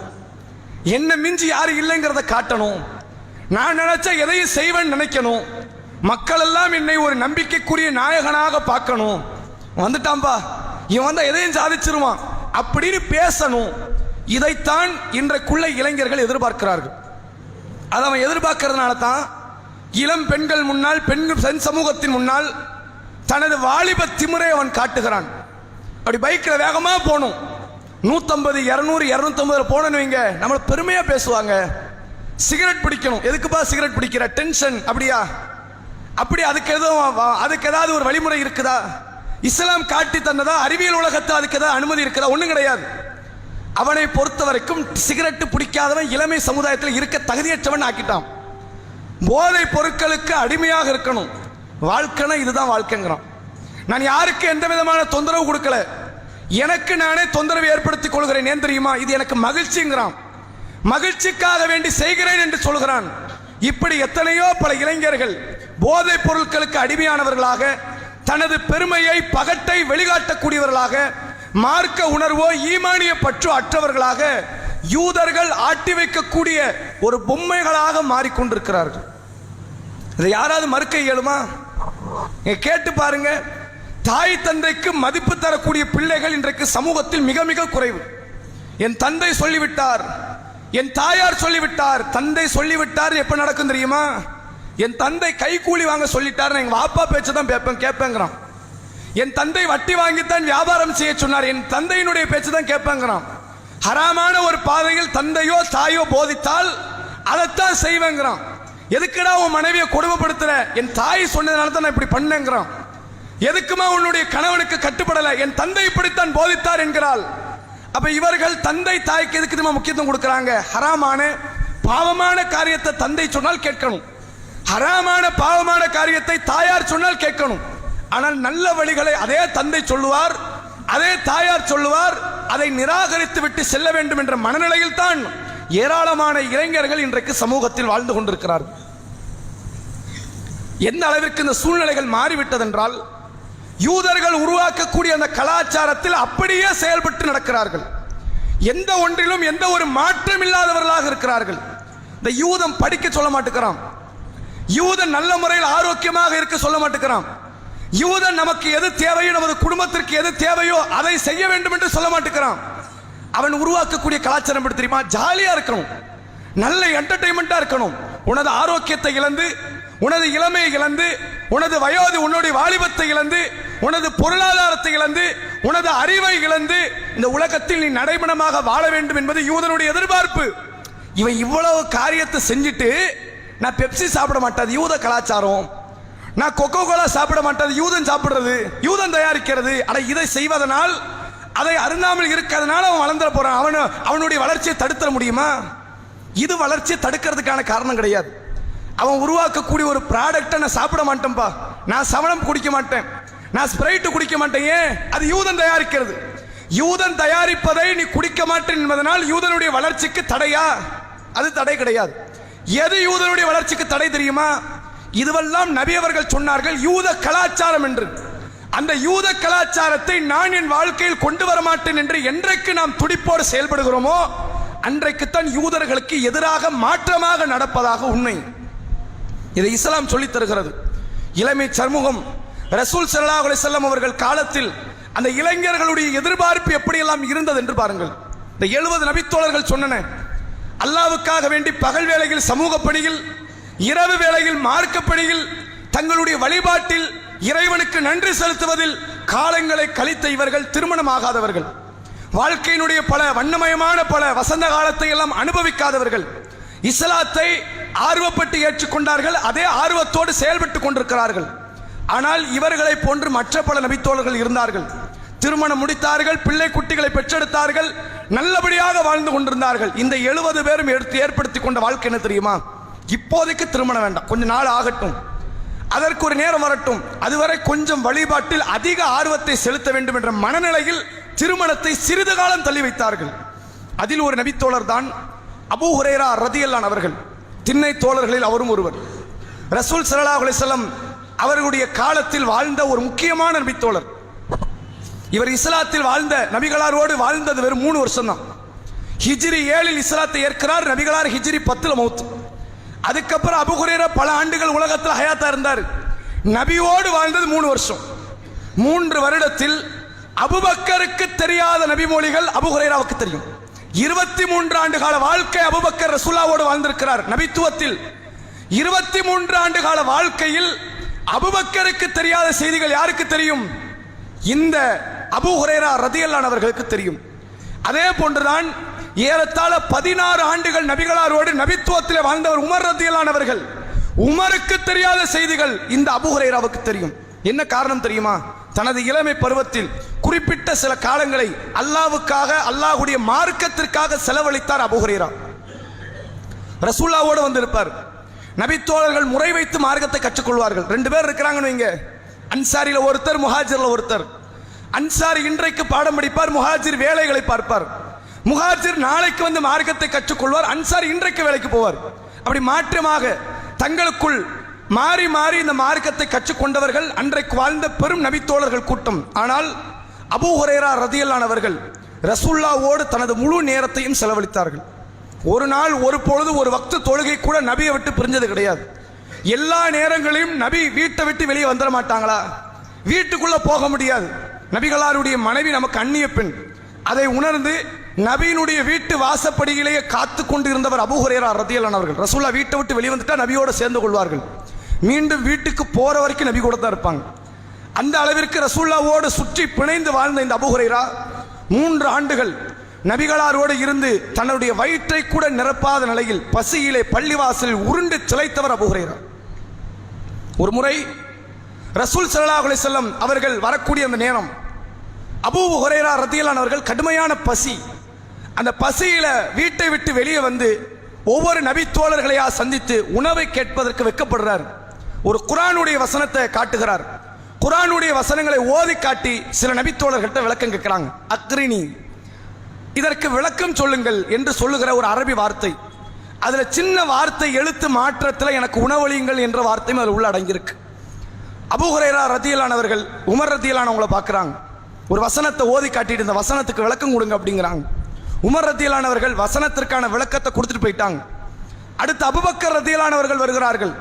என்ன மிஞ்சி யாரும் இல்லைங்கிறத காட்டணும், நான் நினைச்ச எதையும் செய்வேன் நினைக்கணும், மக்கள் எல்லாம் என்னை ஒரு நம்பிக்கைக்குரிய நாயகனாக பார்க்கணும். வந்துட்டான்பா, இவன் வந்தா எதையும் சாதிச்சிருவான் அப்படின்னு பேசணும். இதைத்தான் இன்றைக்குள்ள இளைஞர்கள் எதிர்பார்க்கிறார்கள். அதை அவன் எதிர்பார்க்கறதுனால தான் இளம் பெண்கள் முன்னால், பெண் சமூகத்தின் முன்னால் தனது வாலிப திமிரை அவன் காட்டுகிறான். அப்படி பைக்கில் வேகமா போகணும், 150, 200, 250 போனோன்னு வைங்க, நம்மள பெருமையா பேசுவாங்க. சிகரெட் பிடிக்கணும், எதுக்குப்பா சிகரெட் பிடிக்கிற, டென்ஷன் அப்படியா? அப்படி அதுக்கு ஏதாவது ஒரு வழிமுறை இருக்குதா? இஸ்லாம் காட்டி தந்ததா? அறிவியல் உலகத்தை அதுக்கு ஏதாவது அனுமதி இருக்குதா? ஒண்ணும் கிடையாது. அவனை பொறுத்த வரைக்கும் சிகரெட் பிடிக்காதவன் இளமை சமுதாயத்தில் இருக்க தகுதியற்றவன் ஆக்கிட்டான். போதை பொருட்களுக்கு அடிமையாக இருக்கணும், வாழ்க்கைனா இதுதான் வாழ்க்கைங்கிறான். நான் யாருக்கு எந்த விதமான தொந்தரவு கொடுக்கல, எனக்கு நானே தொந்தரவு ஏற்படுத்திக் கொள்கிறேன். ஏன் தெரியுமா? இது எனக்கு மகிழ்ச்சிங்கிறான். மகிழ்ச்சிக்காக வேண்டி செய்கிறேன் என்று சொல்கிறான். இப்படி எத்தனையோ பல இளைஞர்கள் போதை பொருட்களுக்கு அடிமையானவர்களாக, தனது பெருமையை, பகட்டை வெளிக்காட்டக்கூடியவர்களாக, மார்க்க உணர்வோ ஈமானிய பற்றோ அற்றவர்களாக, யூதர்கள் ஆட்டி வைக்கக்கூடிய ஒரு பொம்மைகளாக மாறிக்கொண்டிருக்கிறார்கள். இதை யாராவது மறுக்க இயலுமா? கேட்டு பாருங்க. தாய் தந்தைக்கு மதிப்பு தரக்கூடிய பிள்ளைகள் இன்றைக்கு சமூகத்தில் மிக மிக குறைவு. என் தந்தை சொல்லிவிட்டார், என் தாயார் சொல்லிவிட்டார். தந்தை சொல்லிவிட்டார் எப்ப நடக்கும் தெரியுமா? என் தந்தை கை கூலி வாங்க சொல்லிட்டார், எங்க வாப்பா பேச்சு தான் கேட்பேங்கிறான். என் தந்தை வட்டி வாங்கித்தான் வியாபாரம் செய்ய சொன்னார், என் தந்தையினுடைய பேச்சு தான் கேட்பேங்கிறான். ஹராமான ஒரு பாதையில் தந்தையோ தாயோ போதித்தால் அதைத்தான் செய்வேங்கிறான். எதுக்குடா உன் மனைவியை கொடுமைப்படுத்துற? என் தாய் சொன்னதுனால தான் நான் இப்படி பண்ணேங்கிறான். எதுக்குமா உன்னுடைய கணவனுக்கு கட்டுப்படல? என் தந்தை இப்படித்தான் போதித்தார் என்கிறாள். அப்ப இவர்கள் தந்தை தாய்க்கு எதுக்கு முக்கியத்துவம் கொடுக்கிறாங்க? ஹராமான பாவமான காரியத்தை தந்தை சொன்னால் கேட்கணும், ஹராமான பாவமான காரியத்தை தாயார் சொன்னால் கேட்கணும். ஆனால் நல்ல வழிகளை அதே தந்தை சொல்லுவார், அதே தாயார் சொல்லுவார், அதை நிராகரித்து விட்டு செல்ல வேண்டும் என்ற மனநிலையில் தான் ஏராளமான இளைஞர்கள் இன்றைக்கு சமூகத்தில் வாழ்ந்து கொண்டிருக்கிறார்கள். எந்த அளவிற்கு இந்த சூழ்நிலைகள் மாறிவிட்டதென்றால், யூதர்கள் உருவாக்கக்கூடிய அந்த கலாச்சாரத்தில் அப்படியே செயல்பட்டு நடக்கிறார்கள். எந்த ஒன்றிலும் எந்த ஒரு மாற்றம் இல்லாதவர்களாக இருக்கிறார்கள். இந்த யூதன் படிக்க சொல்ல மாட்டேங்கிறான், யூதன் நல்ல முறையில் ஆரோக்கியமாக இருக்க சொல்ல மாட்டேங்கிறான், யூதன் நமக்கு எது தேவையோ, நமது குடும்பத்திற்கு எது தேவையோ அதை செய்ய வேண்டும் என்று சொல்ல மாட்டேங்கிறான். அவன் உருவாக்கக்கூடிய கலாச்சாரம் எப்படி தெரியுமா? ஜாலியா இருக்கணும், நல்ல என்டர்டைன்மெண்டா இருக்கணும். உனது ஆரோக்கியத்தை இழந்து, உனது இளமையை இழந்து, உனது வயோதி, உன்னுடைய வாலிபத்தை இழந்து, உனது பொருளாதாரத்தை இழந்து, உனது அறிவை இழந்து இந்த உலகத்தில் நீ நடைபெணமாக வாழ வேண்டும் என்பது யூதனுடைய எதிர்பார்ப்பு. இவன் இவ்வளவு காரியத்தை செஞ்சுட்டு, நான் பெப்சி சாப்பிட மாட்டேன், யூத கலாச்சாரம், நான் கொக்கோ கோலா சாப்பிட மாட்டேன், யூதன் சாப்பிடுறது, யூதன் தயாரிக்கிறது. ஆனா இதை செய்வதனால், அதை அருந்தாமல் இருக்கிறதுனால அவன் வளர்ந்துட போறான். அவனுடைய வளர்ச்சியை தடுத்துட முடியுமா? இது வளர்ச்சியை தடுக்கிறதுக்கான காரணம் கிடையாது. அவன் உருவாக்கக்கூடிய ஒரு ப்ராடக்டை நான் சாப்பிட மாட்டேன்பா, நான் சமணம் குடிக்க மாட்டேன், நான் ஸ்பிரைட் குடிக்க மாட்டேன். ஏன்? அது யூதன் தயாரிக்கிறது. யூதன் தயாரிப்பதை நீ குடிக்க மாட்டேன் என்பதனால் யூதனுடைய வளர்ச்சிக்கு தடையா? அது தடை கிடையாது. எது யூதனுடைய வளர்ச்சிக்கு தடை தெரியுமா? இதுவெல்லாம் நபி அவர்கள் சொன்னார்கள் யூத கலாச்சாரம் என்று. அந்த யூத கலாச்சாரத்தை நான் என் வாழ்க்கையில் கொண்டு வர மாட்டேன் என்று என்றைக்கு நாம் துடிப்போடு செயல்படுகிறோமோ அன்றைக்குத்தான் யூதர்களுக்கு எதிராக மாற்றமாக நடப்பதாக உண்மை. இதை இஸ்லாம் சொல்லித் தருகிறது. இளமை சமூகம் ரசூல் ஸல்லல்லாஹு அலைஹி வஸல்லம் அவர்கள் காலத்தில் அந்த இளைஞர்களுடைய எதிர்பார்ப்பு எப்படியெல்லாம் இருந்தது என்று பாருங்கள். இந்த 70 நபித்தோழர்கள் சொன்னன, அல்லாஹ்வுக்காக வேண்டி பகல் வேளையில் சமூக பணியில், இரவு வேளையில் மார்க்க பணியில், தங்களுடைய வழிபாட்டில் இறைவனுக்கு நன்றி செலுத்துவதில் காலங்களை கழித்த இவர்கள் திருமணமாகாதவர்கள், வாழ்க்கையினுடைய பல வண்ணமயமான பல வசந்த காலத்தை எல்லாம் அனுபவிக்காதவர்கள், இஸ்லாத்தை ஆர்வப்பட்டு ஏற்றுக்கொண்டார்கள், அதே ஆர்வத்தோடு செயல்பட்டுக் கொண்டிருக்கிறார்கள். ஆனால் இவர்களை போன்று மற்ற பல நபித்தோழர்கள் இருந்தார்கள். திருமணம் முடித்தார்கள், பிள்ளை குட்டிகளை பெற்றெடுத்தார்கள், நல்லபடியாக வாழ்ந்து கொண்டிருந்தார்கள். இந்த 70 பேரும் ஏற்படுத்தி கொண்ட வாழ்க்கை என்ன தெரியுமா? இப்போதைக்கு திருமணம் வேண்டாம், கொஞ்ச நாள் ஆகட்டும், அதற்கு ஒரு நேரம் வரட்டும், அதுவரை கொஞ்சம் வழிபாட்டில் அதிக ஆர்வத்தை செலுத்த வேண்டும் என்ற மனநிலையில் திருமணத்தை சிறிது காலம் தள்ளி வைத்தார்கள். அதில் ஒரு நபித்தோழர் தான் அபூ ஹுரைரா ரதியல்லாஹு அவர்கள். திண்ணை தோழர்களில் அவரும் ஒருவர். ரசூல் ஸல்லல்லாஹு அலைஹி வஸல்லம் அவர்களுடைய காலத்தில் வாழ்ந்த ஒரு முக்கியமான நபித்தோழர். இவர் இஸ்லாத்தில் வாழ்ந்த, நபிகளாரோடு வாழ்ந்தது வெறும் 3 வருஷம் தான். ஹிஜ்ரி 7 இஸ்லாத்தை ஏற்கிறார், நபிகளார் ஹிஜ்ரி 10 மௌத். அதுக்கப்புறம் அபூ ஹுரைரா பல ஆண்டுகள் உலகத்தில் ஹயாத்தா இருந்தார். நபியோடு வாழ்ந்தது 3 வருஷம். 3 வருடத்தில் அபூபக்கருக்கு தெரியாத நபிமொழிகள் அபூ ஹுரைராவுக்கு தெரியும். 23 ஆண்டு கால வாழ்க்கை அபூபக்கர் ரசூலுல்லாஹ்வோடு வாழ்ந்திருக்கிறார். நபித்துவத்தில் 23 ஆண்டு கால வாழ்க்கையில் அபூபக்கருக்கு தெரியாத செய்திகள் யாருக்கு தெரியும்? இந்த அபூ ஹுரைரா ரலியல்லாஹு அவர்களுக்கு தெரியும். அதே போன்றுதான் ஏறத்தாழ 16 ஆண்டுகள் நபிகளாரோடு நபித்துவத்திலே வாழ்ந்தவர் உமர் ரலியல்லாஹு அவர்கள். உமருக்கு தெரியாத செய்திகள் இந்த அபூ ஹுரைராவுக்கு தெரியும். என்ன காரணம் தெரியுமா? தனது இளமை பருவத்தில் குறிப்பிட்ட சில காலங்களை அல்லாஹ்வுக்காக, அல்லாஹ்வுடைய மார்க்கத்திற்காக செலவழித்தார் அபூ ஹுரைரா. ரசூலுல்லாஹ்வோடு வந்திருப்பார். நபித்தோழர்கள் முறை வைத்து மார்க்கத்தை கற்றுக்கொள்வார்கள். 2 பேர் இருக்கிறாங்கன்னு வைங்க. அன்சாரில ஒருத்தர், முஹாஜிர்ல ஒருத்தர். அன்சாரி இன்றைக்கு பாடம் படிப்பார், முஹாஜிர் வேலைகளை பார்ப்பார். முஹாஜிர் நாளைக்கு வந்து மார்க்கத்தை கற்றுக்கொள்வார், அன்சாரி இன்றைக்கு வேலைக்கு போவார். அப்படி மாற்றமாக தங்களுக்குள் மாறி மாறி இந்த மார்க்கத்தை கற்றுக்கொண்டவர்கள் அன்றைக்கு வாழ்ந்த பெரும் நபித்தோழர்கள் கூட்டம். ஆனால் அபூ ஹுரைரா ரலியல்லாஹு அவர்கள் ரசூலுல்லாஹ்வோடு தனது முழு நேரத்தையும் செலவழித்தார்கள். ஒரு நாள், ஒரு பொழுது, ஒரு வக்து தொழுகை கூட நபியை விட்டு பிரிஞ்சது கிடையாது. எல்லா நேரங்களையும் நபி வீட்டை விட்டு வெளியே வந்துட மாட்டாங்களா? வீட்டுக்குள்ள போக முடியாது. நபிகளாருடைய மனைவி நமக்கு அந்நிய பெண். அதை உணர்ந்து நபியினுடைய வீட்டு வாசப்படியிலேயே காத்து கொண்டு இருந்தவர் அபூ ஹுரைரா ரலியல்லாஹு அவர்கள். ரசூலுல்லாஹ் வீட்டை விட்டு வெளியே வந்துட்டா நபியோட சேர்ந்து கொள்வார்கள். மீண்டும் வீட்டுக்கு போற வரைக்கும் நபி கூட தான் இருப்பாங்க. அந்த அளவிற்கு ரசூலுல்லாஹ்வோடு சுற்றி பிணைந்து வாழ்ந்த இந்த அபூ ஹுரைரா 3 ஆண்டுகள் நபிகளாரோடு இருந்து தன்னுடைய வயிற்றை கூட நிரப்பாத நிலையில் பசியிலே பள்ளிவாசலில் உருண்டு சிலைத்தவர் அபூ ஹுரைரா. ஒரு முறை ரசூல் ஸல்லல்லாஹு அலைஹி வஸல்லம் அவர்கள் வரக்கூடிய அந்த நேரம் அபூ ஹுரைரா ரலியல்லாஹு அவர்கள் கடுமையான பசி. அந்த பசியில வீட்டை விட்டு வெளியே வந்து ஒவ்வொரு நபி தோழர்களையா சந்தித்து உணவை கேட்பதற்கு வெட்கப்படுறார். ஒரு குர்ஆனுடைய வசனத்தை காட்டுகிறார். குர்ஆனுடைய வசனங்களை ஓதி காட்டி சில நபி தோழர்கள்ட்ட விளக்கம் கேட்கிறாங்க. அக்ரினி, இதற்கு விளக்கம் சொல்லுங்கள் என்று சொல்லுகிற ஒரு அரபி வார்த்தை. அதுல சின்ன வார்த்தை எழுத்து மாற்றத்தில் எனக்கு உணவளியுங்கள் என்ற வார்த்தையும் அதில் உள்ள அடங்கியிருக்கு. அபூ ஹுரைரா ரலியல்லாஹு அவர்கள் உமர் ரலியல்லாஹு அவங்கள பார்க்குறாங்க. ஒரு வசனத்தை ஓதி காட்டிட்டு இந்த வசனத்துக்கு விளக்கம் கொடுங்க அப்படிங்கிறாங்க. உமர் ரலியல்லாஹு அவர்கள் வசனத்திற்கான விளக்கத்தை கொடுத்துட்டு போயிட்டாங்க. அடுத்து அபூபக்கர் ரலியல்லாஹு அவர்கள் வருகிறார்கள்.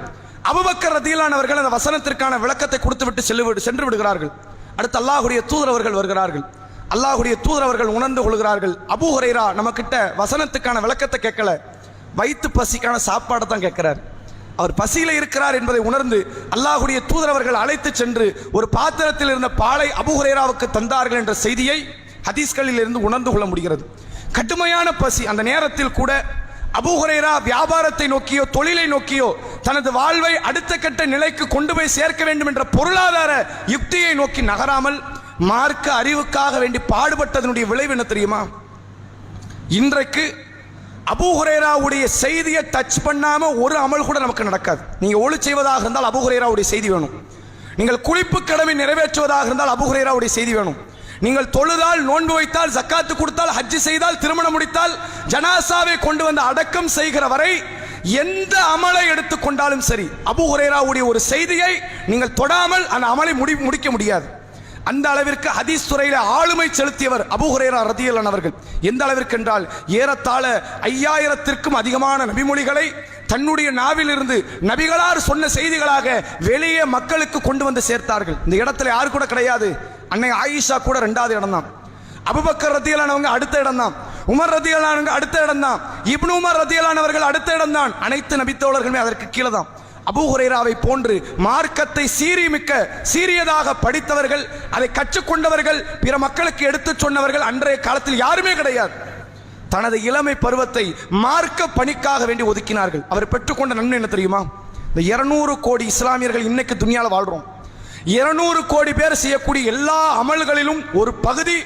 அபூபக்கர் ரலியல்லாஹு அவர்கள் அந்த வசனத்திற்கான விளக்கத்தை கொடுத்து விட்டு சென்று விடுகிறார்கள். அடுத்து அல்லாஹ்வுடைய தூதர் அவர்கள் வருகிறார்கள். அல்லாஹ்வுடைய தூதர் அவர்கள் உணர்ந்து கொள்கிறார்கள், அபூ ஹுரைரா நம்ம கிட்ட வசனத்துக்கான விளக்கத்தை கேட்கல, வயிற்று பசிக்கான சாப்பாடை தான் கேட்கிறார். அவர் பசியில இருக்கிறார் என்பதை உணர்ந்து அல்லாஹ்வுடைய தூதர் அவர்கள் அழைத்து சென்று ஒரு பாத்திரத்தில் இருந்த பாலை அபூ ஹுரைராவுக்கு தந்தார்கள் என்ற செய்தியை ஹதீஸ்களில் இருந்து உணர்ந்து கொள்ள முடிகிறது. கடுமையான பசி. அந்த நேரத்தில் கூட அபூ ஹுரைரா வியாபாரத்தை நோக்கியோ தொழிலை நோக்கியோ தனது வாழ்வை அடுத்த கட்ட நிலைக்கு கொண்டு போய் சேர்க்க வேண்டும் என்ற பொருளாதார யுக்தியை நோக்கி நகராமல் மார்க்க அறிவுக்காக வேண்டி பாடுபட்டதனுடைய விளைவு என்ன தெரியுமா? இன்றைக்கு அபூ ஹுரைராவுடைய செய்தியை டச் பண்ணாம ஒரு அமல் கூட நமக்கு நடக்காது. நீங்க ஒளி செய்வதாக இருந்தால் அபூ ஹுரைராவுடைய செய்தி வேணும். நீங்கள் குளிப்பு கடமை நிறைவேற்றுவதாக இருந்தால் அபூ ஹுரைராவுடைய செய்தி வேணும். நீங்கள் தொழுதால், நோன்பு வைத்தால், ஜக்காத்து கொடுத்தால், ஹஜ் செய்தால், திருமணம் முடித்தால், ஜனாசாவை கொண்டு வந்து அடக்கம் செய்கிற வரை எந்த அமலை எடுத்துக்கொண்டாலும் சரி அபூ ஹுரைராவுடைய ஒரு செய்தியை நீங்கள் தொடாமல் அந்த அமலை முடிக்க முடியாது. அந்த அளவிற்கு ஹதீஸ் துறையில ஆளுமை செலுத்தியவர் அபூ ஹுரைரா ரலியல்லாஹு அவர்கள். எந்த அளவிற்கு என்றால் ஏறத்தாழ 5000த்திற்கும் அதிகமான நபிமொழிகளை தன்னுடைய நாவிலிருந்து நபிகளார் சொன்ன செய்திகளாக வெளியே மக்களுக்கு கொண்டு வந்து சேர்த்தார்கள். இந்த இடத்துல யாரு கூட கிடையாது. அன்னை ஆயிஷா கூட 2வது இடம் தான். அபூபக்கர் ரலியல்லாஹு அடுத்த இடம் தான். உமர் ரலியல்லாஹு அடுத்த இடம் தான். இப்னு உமர் ரலியல்லாஹு அவர்கள் அடுத்த இடம் தான். அனைத்து நபித்தோழர்களுமே அதற்கு கீழே தான். அபூ ஹுரைராவை போன்று மார்க்கத்தை சீரியதாக படித்தவர்கள், அதை கற்றுக்கொண்டவர்கள், பிற மக்களுக்கு எடுத்துச் சொன்னவர்கள் அன்றைய காலத்தில் யாருமே கிடையாது. தனது இளமை பருவத்தை மார்க்க பணிக்காக வேண்டி ஒதுக்கினார்கள். அவர் பெற்றுக்கொண்ட நன்மை என்ன தெரியுமா? இந்த 200 கோடி இஸ்லாமியர்கள் இன்னைக்கு துனியால வாழ்றோம். 200 கோடி பேர் செய்யக்கூடிய எல்லா அமல்களிலும் ஒரு பகுதி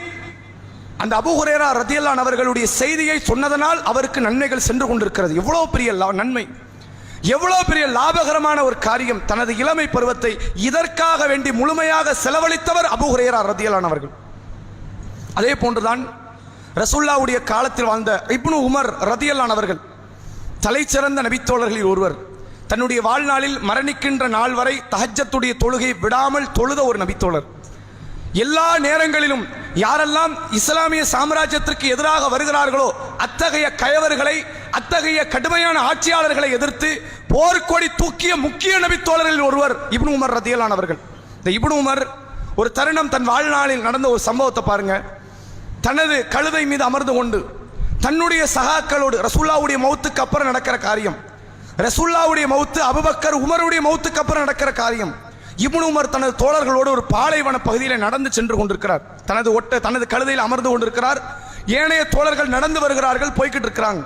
அந்த அபூ ஹுரைரா ரலியல்லாஹு அவர்களுடைய செய்தியை சொன்னதனால் அவருக்கு நன்மைகள் சென்று கொண்டிருக்கிறது. எவ்வளவு பெரிய நன்மை, எவ்வளவு பெரிய லாபகரமான ஒரு காரியம். தனது இளமை பருவத்தை இதற்காக வேண்டி முழுமையாக செலவழித்தவர் அபூ ஹுரைரா ரலியல்லாஹு அவர்கள். அதே போன்றுதான் ரசூலுல்லாஹ்வுடைய காலத்தில் வாழ்ந்த இப்னு உமர் ரலியல்லாஹு அவர்கள் தலைச்சிறந்த நபித்தோழர்களில் ஒருவர். தன்னுடைய வாழ்நாளில் மரணிக்கின்ற நாள் வரை தஹஜ்ஜத்துடைய தொழுகை விடாமல் தொழுத ஒரு நபித்தோழர். எல்லா நேரங்களிலும் யாரெல்லாம் இஸ்லாமிய சாம்ராஜ்யத்திற்கு எதிராக வருகிறார்களோ அத்தகைய கயவர்களை, அத்தகைய கடுமையான ஆட்சியாளர்களை எதிர்த்து போர்க்கொடி தூக்கிய முக்கிய நபித்தோழர்களில் ஒருவர் இப்னு உமர் ரலியல்லாஹு அவர்கள். இந்த இப்னு உமர் ஒரு தருணம் தன் வாழ்நாளில் நடந்த ஒரு சம்பவத்தை பாருங்க. தனது கழுதை மீது அமர்ந்து கொண்டு தன்னுடைய சகாக்களோடு, ரசூலுல்லாஹ்வுடைய மௌத்துக்கு அப்புறம் நடக்கிற காரியம், ரசூலுல்லாஹ்வுடைய மௌத்து, அபூபக்கர் உமருடைய மௌத்துக்கு அப்புறம் நடக்கிற காரியம். இப்னு உமர் தனது தோழர்களோடு ஒரு பாலைவன பகுதியில் நடந்து சென்று கொண்டிருக்கிறார். தனது கழுதையில் அமர்ந்து கொண்டிருக்கிறார். ஏனைய தோழர்கள் நடந்து வருகிறார்கள், போய்கிட்டு இருக்கிறாங்க.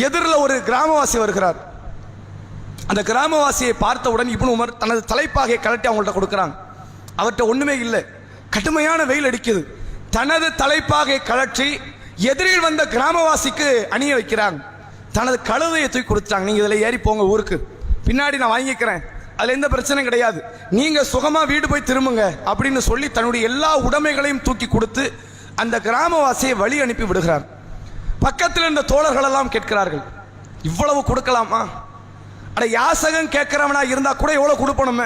எதிரில் ஒரு கிராமவாசி வருகிறார். அந்த கிராமவாசியை பார்த்தவுடன் இப்னு உமர் தனது தலைப்பாகையை கழட்டி அவங்கள்ட்ட கொடுக்கிறாங்க. அவர்கிட்ட ஒண்ணுமே இல்லை, கடுமையான வெயில் அடிக்குது. தனது தலைப்பாகை கழற்றி எதிரில் வந்த கிராமவாசிக்கு அணிய வைக்கிறாங்க. தனது கழுதையை தூக்கி கொடுத்தாங்க. நீங்க இதுல ஏறி போங்க, ஊருக்கு பின்னாடி நான் வாங்கிக்கிறேன், அதுல எந்த பிரச்சனையும் கிடையாது, நீங்க சுகமா வீடு போய் திரும்புங்க அப்படின்னு சொல்லி தன்னுடைய எல்லா உடைமைகளையும் தூக்கி கொடுத்து அந்த கிராமவாசியை வழி அனுப்பி விடுகிறார். பக்கத்தில் இருந்த தோழர்கள் எல்லாம் கேட்கிறார்கள், இவ்வளவு கொடுக்கலாமா? அட யாசகம் கேட்கிறவனா இருந்தா கூட எவ்வளவு கொடுப்போம்?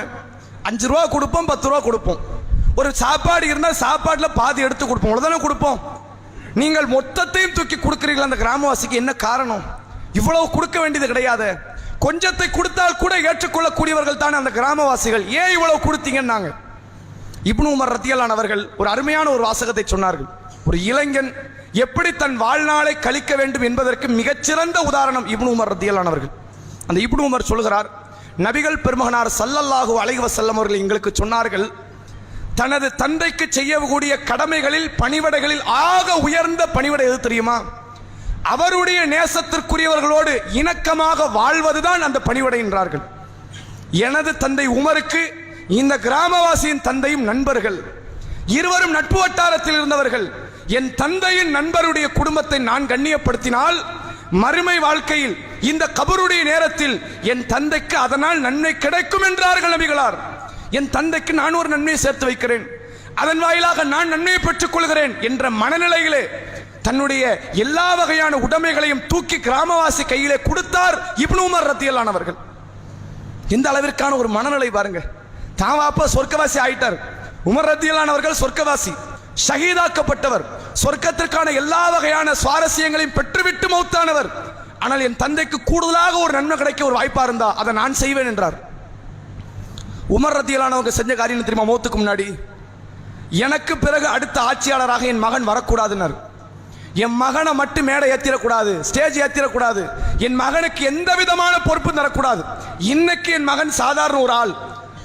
5 ரூபா கொடுப்போம், 10 ரூபா கொடுப்போம். ஒரு சாப்பாடு இருந்தால் சாப்பாடுல பாதி எடுத்து கொடுப்போம், அவ்வளவுதானே கொடுப்போம். நீங்கள் மொத்தத்தையும் தூக்கி கொடுக்கிறீர்கள் அந்த கிராமவாசிக்கு, என்ன காரணம்? இவ்வளவு கொடுக்க வேண்டியது கிடையாது, கொஞ்சத்தை கொடுத்தால் கூட ஏற்றுக்கொள்ளக்கூடியவர்கள் தானே அந்த கிராமவாசிகள், ஏன் இவ்வளவு கொடுத்தீங்கன்னாங்க. இப்னு உமர் ரத்தியல்லாஹு அவர்கள் ஒரு அருமையான ஒரு வாசகத்தை சொன்னார்கள். ஒரு இளைஞன் எப்படி தன் வாழ்நாளை கழிக்க வேண்டும் என்பதற்கு மிகச்சிறந்த உதாரணம் இப்னு உமர் ரத்தியல்லாஹு அவர்கள். அந்த இப்னு உமர் சொல்கிறார், நபிகள் பெருமகனார் ஸல்லல்லாஹு அலைஹி வஸல்லம் அவர்கள் எங்களுக்கு சொன்னார்கள், தனது தந்தைக்கு செய்யக்கூடிய கடமைகளில் பணிவிடைகளில் ஆக உயர்ந்த பணிவிடை எது தெரியுமா? அவருடைய நேசத்திற்குரியவர்களோடு இணக்கமாக வாழ்வதுதான் அந்த பணிவிடை என்றார்கள். எனது தந்தை உமருக்கு இந்த கிராமவாசியின் தந்தையும் நண்பர்கள், இருவரும் நட்பு வட்டாரத்தில் இருந்தவர்கள். என் தந்தையின் நண்பருடைய குடும்பத்தை நான் கண்ணியப்படுத்தினால் மறுமை வாழ்க்கையில் இந்த கபருடைய நேரத்தில் என் தந்தைக்கு அதனால் நன்மை கிடைக்கும் என்றார்கள் நபிகளார். என் தந்தைக்கு நான் ஒரு நன்மையை சேர்த்து வைக்கிறேன், அதன் வாயிலாக நான் நன்மையை பெற்றுக் கொள்கிறேன் என்ற மனநிலையிலே தன்னுடைய எல்லா வகையான உடைமைகளையும் தூக்கி கிராமவாசி கையிலே கொடுத்தார் இப்னு உமர் ரத்தியல்லாஹு அவர்கள். இந்த அளவிற்கான ஒரு மனநிலை பாருங்க. தான் வாப்பா சொர்க்கவாசி ஆயிட்டார், உமர் ரத்தியல்லாஹு அவர்கள் சொர்க்கவாசி, ஷஹீதாக்கப்பட்டவர், சொர்க்கத்திற்கான எல்லா வகையான சுவாரஸ்யங்களையும் பெற்றுவிட்டு மௌத்தானவர். ஆனால் என் தந்தைக்கு கூடுதலாக ஒரு நன்மை கிடைக்க ஒரு வாய்ப்பா இருந்தா அதை நான் செய்வேன் என்றார். உமர் ரத்தியல்லாஹு அவங்க செஞ்ச காரியம் தெரியுமா? மௌத்துக்கு முன்னாடி, எனக்கு பிறகு அடுத்த ஆட்சியாளராக என் மகன் வரக்கூடாதுன்னார். என் மகனை மட்டும் மேடை ஏத்திடக்கூடாது, ஸ்டேஜ் ஏத்திடக்கூடாது, என் மகனுக்கு எந்த விதமான பொறுப்பு தரக்கூடாது. இன்னைக்கு என் மகன் சாதாரண ஒரு ஆள்,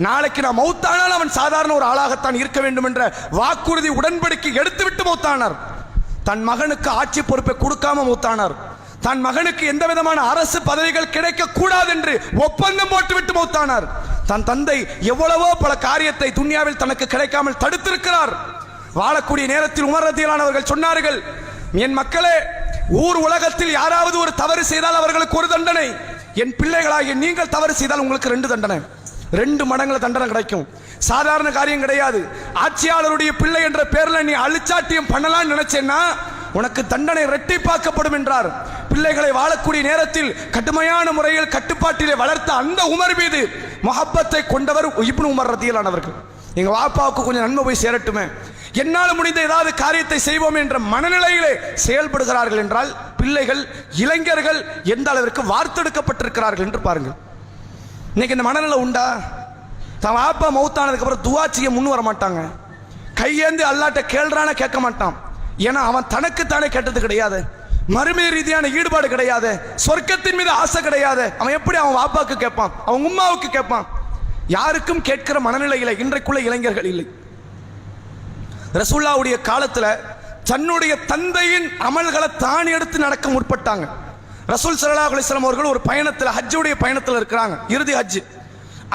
நாளைக்கு நான் மௌத்தானால் அவன் சாதாரண ஒரு ஆளாகத்தான் இருக்க வேண்டும் என்ற வாக்குறுதி உடன்படிக்கை எடுத்துவிட்டு மௌத்தானார். தன் மகனுக்கு ஆட்சி பொறுப்பை கொடுக்காம மௌத்தானார். தன் மகனுக்கு எந்த விதமான அரசு பதவிகள் கிடைக்க கூடாது என்று ஒப்பந்தம் போட்டுவிட்டு மௌத்தானார். தன் தந்தை எவ்வளவோ பல காரியத்தை துன்யாவில் தனக்கு கிடைக்காமல் தடுத்திருக்கிறார். வாழக்கூடிய நேரத்தில் உமர் ரலியல்லாஹு அவர்கள் சொன்னார்கள், என் மக்களே, ஊர் உலகத்தில் யாராவது ஒரு தவறு செய்தால் அவர்களுக்கு ஒரு தண்டனை, என் பிள்ளைகளாகிய நீங்கள் தவறு செய்தால் உங்களுக்கு 2 தண்டனை, 2 மடங்குல தண்டனை கிடைக்கும். சாதாரண காரியம் கிடையாது. ஆட்சியாளருடைய பிள்ளை என்ற பேர்ல நீ அழிச்சாட்டியம் பண்ணலாம்னு நினைச்சேன்னா உனக்கு தண்டனை இரட்டிப்பாக்கப்படும் என்றார். பிள்ளைகளை வாழக்கூடிய நேரத்தில் கடுமையான முறையில் கட்டுப்பாட்டிலே வளர்த்த அந்த உமர் மீது முஹப்பத்தை கொண்டவர் இப்னு உமர் ரலியல்லாஹு அவர்கள். எங்க வாப்பாவுக்கு கொஞ்சம் நன்மை போய் சேரட்டுமே, என்னால் முடிந்த ஏதாவது காரியத்தை செய்வோம் என்ற மனநிலையிலே செயல்படுகிறார்கள் என்றால் பிள்ளைகள், இளைஞர்கள் எந்த அளவிற்கு வார்த்தெடுக்கப்பட்டிருக்கிறார்கள் என்று பாருங்கள். இன்னைக்கு இந்த மனநிலை உண்டா? தன் வாப்பா மௌத்தானதுக்கு அப்புறம் துவா செய்ய முன் வர மாட்டாங்க, கையேந்து அல்லாட்ட கேள்றான கேட்க மாட்டான். ஏன்னா அவன் தனக்குத்தானே கேட்டது கிடையாது, மறுமை ரீதியான ஈடுபாடு கிடையாது, சொர்க்கத்தின் மீது ஆசை கிடையாது. அவன் எப்படி அவன் வாப்பாக்கு கேட்பான், அவன் உம்மாவுக்கு கேட்பான்? யாருக்கும் கேட்கிற மனநிலையில இன்றைக்குள்ள இளைஞர்கள் இல்லை. ரசூலுல்லாஹ்வுடைய காலத்துல தன்னுடைய தந்தையின் அமல்களை தான் எடுத்து நடக்க முற்பட்டாங்க. ரசூல் ஸல்லல்லாஹு அலைஹி வஸல்லம் அவர்கள் ஒரு பயணத்தில், ஹஜ்ஜுடைய பயணத்தில் இருக்கிறாங்க, இறுதி ஹஜ்.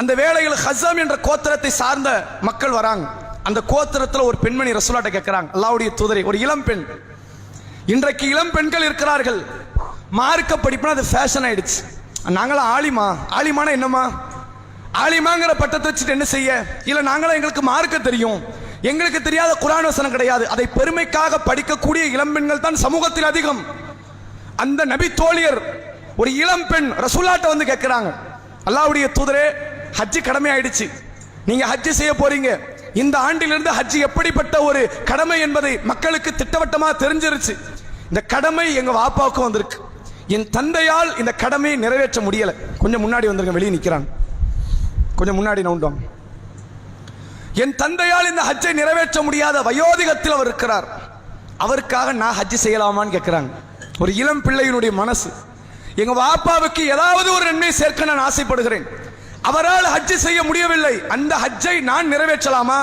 அந்த வேளையில் ஹஸம் என்ற கோத்திரத்தை சார்ந்த மக்கள் வராங்க. அந்த கோத்திரத்தில் ஒரு பெண்மணி ரசூலுல்லாஹ்ட்ட கேட்கிறாங்க, அல்லாஹ்வுடைய தூதரே, ஒரு இளம் பெண், இன்றைக்கு இளம் பெண்கள் இருக்கிறார்கள், மார்க்க படிப்புனா அது ஃபேஷன் ஆயிடுச்சு, நாங்களாம் ஆலிமா, ஆலிமானா என்னமா, ஆலிமாங்கிற பட்டத்தை வச்சுட்டு என்ன செய்ய, இல்ல நாங்களாம் எங்களுக்கு மார்க்க தெரியும், எங்களுக்கு தெரியாத குர்ஆன் வசனம் கிடையாது, அதை பெருமைக்காக படிக்கக்கூடிய இளம் பெண்கள் தான் சமூகத்தில் அதிகம். அந்த நபி தோழியர் ஒரு இளம் பெண் ரசூலுல்லாஹ்ட்ட வந்து கேட்கிறாங்க, அல்லாஹ்வுடைய தூதரே, ஹஜ் கடமை ஆயிடுச்சு, நீங்க ஹஜ் செய்ய போறீங்க, இந்த ஆண்டிலிருந்து ஹஜ் எப்படிப்பட்ட ஒரு கடமை என்பதை மக்களுக்கு திட்டவட்டமா தெரிஞ்சிருச்சு, இந்த கடமை எங்க வாப்பாவுக்கும் வந்திருக்கு, என் தந்தையால் இந்த கடமையை நிறைவேற்ற முடியல, கொஞ்சம் முன்னாடி வந்துருங்க, வெளியே நிக்கிறாங்க, கொஞ்சம் முன்னாடி நவுண்டோம், என் தந்தையால் இந்த ஹஜ்ஜை நிறைவேற்ற முடியாத வயோதிகத்தில் அவர் இருக்கிறார், அவருக்காக நான் ஹஜ் செய்யலாமான்னு கேட்கிறாங்க. ஒரு இளம் பிள்ளையினுடைய மனசு. எங்க வாப்பாவுக்கு ஏதாவது ஒரு நன்மை சேர்க்க நான் ஆசைப்படுகிறேன், அவரால் ஹஜ் செய்ய முடியவில்லை, அந்த ஹஜ்ஜை நான் நிறைவேற்றலாமா,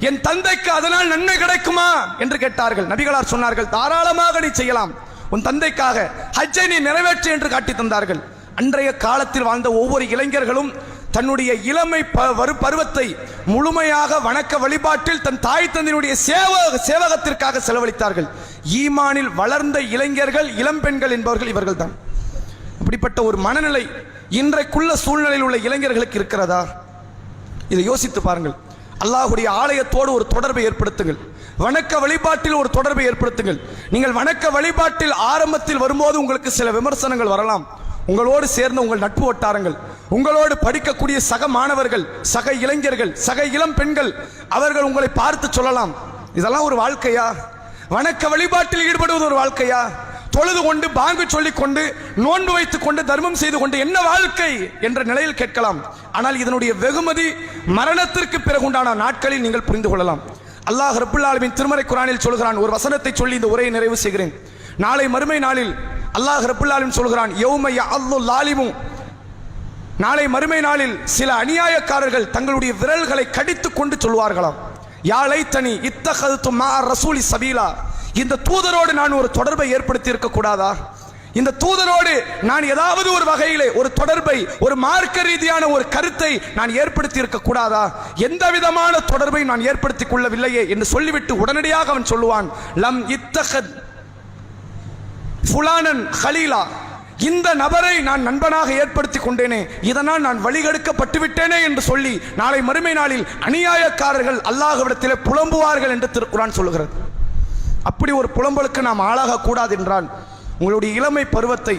என் தந்தைக்கு அதனால் நன்மை கிடைக்குமா என்று கேட்டார்கள். நபிகளார் சொன்னார்கள், தாராளமாக நீ செய்யலாம், உன் தந்தைக்காக ஹஜ்ஜை நீ நிறைவேற்று என்று காட்டி தந்தார்கள். அன்றைய காலத்தில் வாழ்ந்த ஒவ்வொரு இளைஞர்களும் தன்னுடைய இளமை பருவத்தை முழுமையாக வணக்க வழிபாட்டில் தன் தாய் தந்தையினுடைய சேவகத்திற்காக செலவழித்தார்கள். ஈமானில் வளர்ந்த இளைஞர்கள், இளம்பெண்கள் என்பவர்கள் இவர்கள் தான். அப்படிப்பட்ட ஒரு மனநிலை இன்றைக்குள்ள சூழ்நிலையில் உள்ள இளைஞர்களுக்கு இருக்கிறதா? இதை யோசித்து பாருங்கள். அல்லாஹ்வுடைய ஆலயத்தோடு ஒரு தொடர்பை ஏற்படுத்துங்கள், வணக்க வழிபாட்டில் ஒரு தொடர்பை ஏற்படுத்துங்கள். நீங்கள் வணக்க வழிபாட்டில் ஆரம்பத்தில் வரும்போது உங்களுக்கு சில விமர்சனங்கள் வரலாம். உங்களோடு சேர்ந்த உங்கள் நட்பு வட்டாரங்கள், உங்களோடு படிக்கக்கூடிய சக மாணவர்கள், சக இளைஞர்கள், சக இளம் பெண்கள், அவர்கள் உங்களை பார்த்து சொல்லலாம், இதெல்லாம் ஒரு வாழ்க்கையா? வணக்க வழிபாட்டில் ஈடுபடுவது ஒரு வாழ்க்கையா? தொழுது கொண்டு பாங்கு சொல்லிக் கொண்டு நோன்பு வைத்துக் கொண்டு தர்மம் செய்து கொண்டு என்ன வாழ்க்கை என்ற நிலையில் கேட்கலாம். ஆனால் இதனுடைய வெகுமதி மரணத்திற்கு பிறகு உண்டான நாட்களில் நீங்கள் புரிந்து கொள்ளலாம். அல்லாஹ் ரப்புல் ஆலமீன் திருமறை குர்ஆனில் சொல்கிறான். ஒரு வசனத்தை சொல்லி இந்த உரையை நிறைவு செய்கிறேன். நாளை மறுமை நாளில் அல்லாஹ் ரப்புல் ஆலமீன் சொல்கிறான், யௌம யஅல்லுல் லாலிமு, நாளை மறுமை நாளில் சில அநியாயக்காரர்கள் தங்களுடைய விரல்களை கடித்துக் கொண்டு சொல்வார்களாம், யா லைத்தனி இத்தகது மா ரசூலி சபீலா, இந்த தூதரோடு நான் ஒரு தொடர்பை ஏற்படுத்தி இருக்க கூடாதா? இந்த தூதரோடு நான் ஏதாவது ஒரு வகையிலே ஒரு தொடர்பை, ஒரு மார்க்க ரீதியான ஒரு கருத்தை நான் ஏற்படுத்தி இருக்க கூடாதா? எந்த விதமான தொடர்பை நான் ஏற்படுத்திக் கொள்ளவில்லையே என்று சொல்லிவிட்டு உடனடியாக அவன் சொல்லுவான், லம் இத்தகத் ஃபுலானன் ஹலீலா, இந்த நபரை நான் நண்பனாக ஏற்படுத்தி கொண்டேனே, இதனால் நான் வழிகெடுக்கப்பட்டு விட்டேனே என்று சொல்லி நாளை மறுமை நாளில் அநியாயக்காரர்கள் அல்லாஹ்விடத்திலே புலம்புவார்கள் என்று திருக்குர்ஆன் சொல்லுகிறது. அப்படி ஒரு புலம்பலுக்கு நாம் ஆளாக கூடாது என்றால் உங்களுடைய இளமை பருவத்தை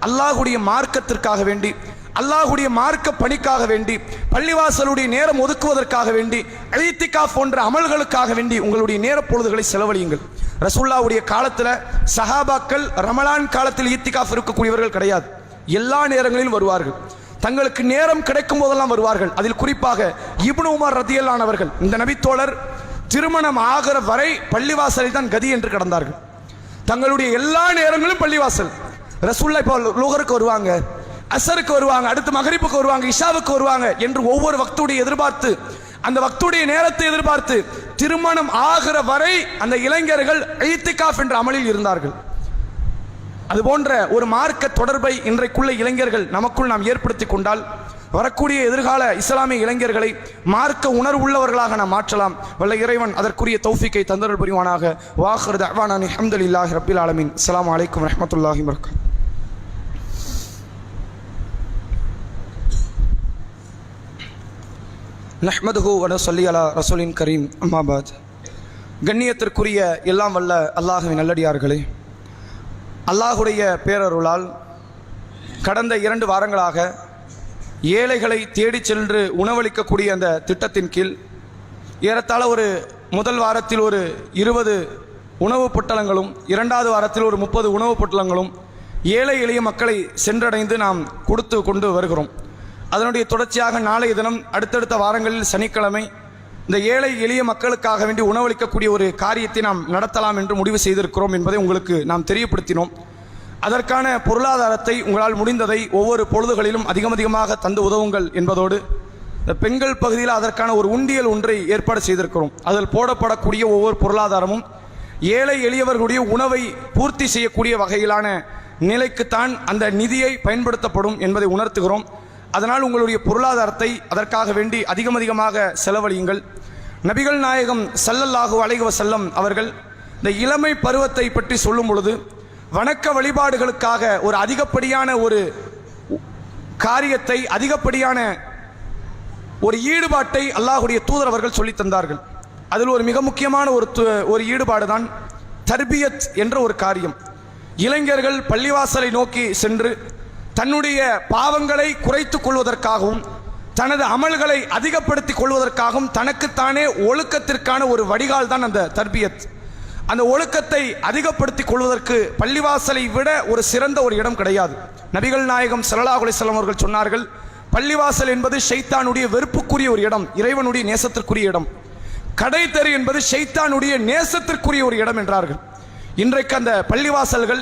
அல்லாஹ்வுடைய மார்க்கத்திற்காக வேண்டி, அல்லாஹ்வுடைய மார்க்க பணிக்காக வேண்டி, பள்ளிவாசலுடைய நேரம் ஒதுக்குவதற்காக வேண்டி, இத்திகாஃப் போன்ற அமல்களுக்காக வேண்டி உங்களுடைய நேர பொழுதுகளை செலவழியுங்கள். ரசூலுல்லாஹ்வுடைய காலத்தில் சஹாபாக்கள் ரமலான் காலத்தில் இத்திகாஃப் இருக்கக்கூடியவர்கள் கிடையாது. எல்லா நேரங்களிலும் வருவார்கள், தங்களுக்கு நேரம் கிடைக்கும் போதெல்லாம் வருவார்கள். அதில் குறிப்பாக இப்னு உமர் ரதியல்லாஹு அன்ஹு அவர்கள், இந்த நபித்தோழர் திருமணம் ஆகிற வரை பள்ளிவாசலில் தான் கதி என்று கடந்தார்கள். தங்களுடைய எல்லா நேரங்களும் பள்ளிவாசல். ரசூலுல்லாஹ் இப்போ லுஹருக்கு வருவாங்க, அசருக்கு வருவாங்க, அடுத்து மகரிப்புக்கு வருவாங்க, இஷாவுக்கு வருவாங்க என்று ஒவ்வொரு வக்துடைய எதிர்பார்த்து, அந்த வக்துடைய நேரத்தை எதிர்பார்த்து திருமணம் ஆகிற வரை அந்த இளைஞர்கள் இத்திகாஃப் என்ற அமலில் இருந்தார்கள். அதுபோன்ற ஒரு மார்க்க தொடர்பை இன்றைக்குள்ள இளைஞர்கள் நமக்குள் நாம் ஏற்படுத்தி கொண்டால் வரக்கூடிய எதிர்கால இஸ்லாமிய இளைஞர்களை மார்க்க உணர்வுள்ளவர்களாக நாம் மாற்றலாம். வல்ல இறைவன் அதற்குரிய தௌஃபீக்கை தந்தருள் புரிவானாக. வாஹிரு தஅவானா அல்ஹம்துலில்லாஹி ரப்பில் ஆலமீன். அஸ்ஸலாமு அலைக்கும் வரஹ்மத்துல்லாஹி வபரகாத்துஹு. நஹ்மதுஹு வ நஸல்லி அலா ரசூலின் கரீம், அம்மா பாத். கண்ணியத்திற்குரிய எல்லாம் வல்ல அல்லாஹ்வின் நல்லடியார்களே, அல்லாஹுடைய பேரருளால் கடந்த 2 வாரங்களாக ஏழைகளை தேடிச் சென்று உணவளிக்கக்கூடிய அந்த திட்டத்தின் கீழ் ஏறத்தாழ ஒரு முதல் வாரத்தில் ஒரு 20 உணவுப் பொட்டலங்களும், 2வது வாரத்தில் ஒரு 30 உணவுப் பொட்டலங்களும் ஏழை எளிய மக்களை சென்றடைந்து நாம் கொடுத்து கொண்டு வருகிறோம். அதனுடைய தொடர்ச்சியாக நாளைய தினம் அடுத்தடுத்த வாரங்களில் சனிக்கிழமை இந்த ஏழை எளிய மக்களுக்காக வேண்டி உணவளிக்கக்கூடிய ஒரு காரியத்தை நாம் நடத்தலாம் என்று முடிவு செய்திருக்கிறோம் என்பதை உங்களுக்கு நாம் தெரியப்படுத்தினோம். அதற்கான பொருளாதாரத்தை உங்களால் முடிந்ததை ஒவ்வொரு பொழுதுகளிலும் அதிகமாக தந்து உதவுங்கள் என்பதோடு இந்த பெண்கள் பகுதியில் அதற்கான ஒரு உண்டியல் ஒன்றை ஏற்பாடு செய்திருக்கிறோம். அதில் போடப்படக்கூடிய ஒவ்வொரு பொருளாதாரமும் ஏழை எளியவர்களுடைய உணவை பூர்த்தி செய்யக்கூடிய வகையிலான நிலைக்குத்தான் அந்த நிதியை பயன்படுத்தப்படும் என்பதை உணர்த்துகிறோம். அதனால் உங்களுடைய பொருளாதாரத்தை அதற்காக வேண்டி அதிகமாக செலவழியுங்கள். நபிகள் நாயகம் ஸல்லல்லாஹு அலைஹி வஸல்லம் அவர்கள் இந்த இளமை பருவத்தை பற்றி சொல்லும் பொழுது வணக்க வழிபாடுகளுக்காக ஒரு அதிகப்படியான ஒரு காரியத்தை, அதிகப்படியான ஒரு ஈடுபாட்டை அல்லாஹ்வுடைய தூதர் அவர்கள் சொல்லி தந்தார்கள். அதில் ஒரு மிக முக்கியமான ஒரு ஈடுபாடு தான் தர்பியத் என்ற ஒரு காரியம். இளைஞர்கள் பள்ளிவாசலை நோக்கி சென்று தன்னுடைய பாவங்களை குறைத்துக் கொள்வதற்காகவும் தனது அமல்களை அதிகப்படுத்திக் கொள்வதற்காகவும் தனக்குத்தானே ஒழுக்கத்திற்கான ஒரு வடிகால் தான் அந்த தர்பியத். அந்த ஒழுக்கத்தை அதிகப்படுத்திக் கொள்வதற்கு பள்ளிவாசலை விட ஒரு சிறந்த ஒரு இடம் கிடையாது. நபிகள் நாயகம் ஸல்லல்லாஹு அலைஹி வஸல்லம் அவர்கள் சொன்னார்கள், பள்ளிவாசல் என்பது ஷைத்தானுடைய வெறுப்புக்குரிய ஒரு இடம், இறைவனுடைய நேசத்திற்குரிய இடம். கடை தெரு என்பது ஷைத்தானுடைய நேசத்திற்குரிய ஒரு இடம் என்றார்கள். இன்றைக்கு அந்த பள்ளிவாசல்கள்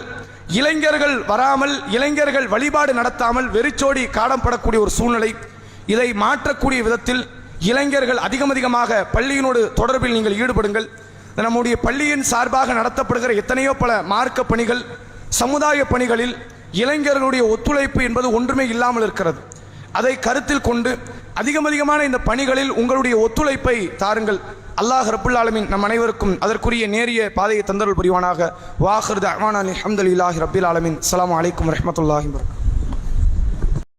இளைஞர்கள் வராமல், இளைஞர்கள் வழிபாடு நடத்தாமல் வெறிச்சோடி காடம் படக்கூடிய ஒரு சூழ்நிலை. இதை மாற்றக்கூடிய விதத்தில் இளைஞர்கள் அதிகமாக பள்ளியினோடு தொடர்பில் நீங்கள் ஈடுபடுங்கள். நம்முடைய பள்ளியின் சார்பாக நடத்தப்படுகிற எத்தனையோ பல மார்க்க பணிகள், சமுதாய பணிகளில் இளைஞர்களுடைய ஒத்துழைப்பு என்பது ஒன்றுமே இல்லாமல் இருக்கிறது. அதை கருத்தில் கொண்டு அதிகமான இந்த பணிகளில் உங்களுடைய ஒத்துழைப்பை தாருங்கள். அல்லாஹ் ரப்புல் ஆலமீன் நம் அனைவருக்கும் அதற்குரிய நேரிய பாதையை தந்தருள் புரிவானாக. வாஹிர் தஅவானா அல்ஹம்துலில்லாஹி ரப்பில் ஆலமீன். அஸ்ஸலாமு அலைக்கும் வரஹ்மத்துல்லாஹி வபரகாத்துஹு.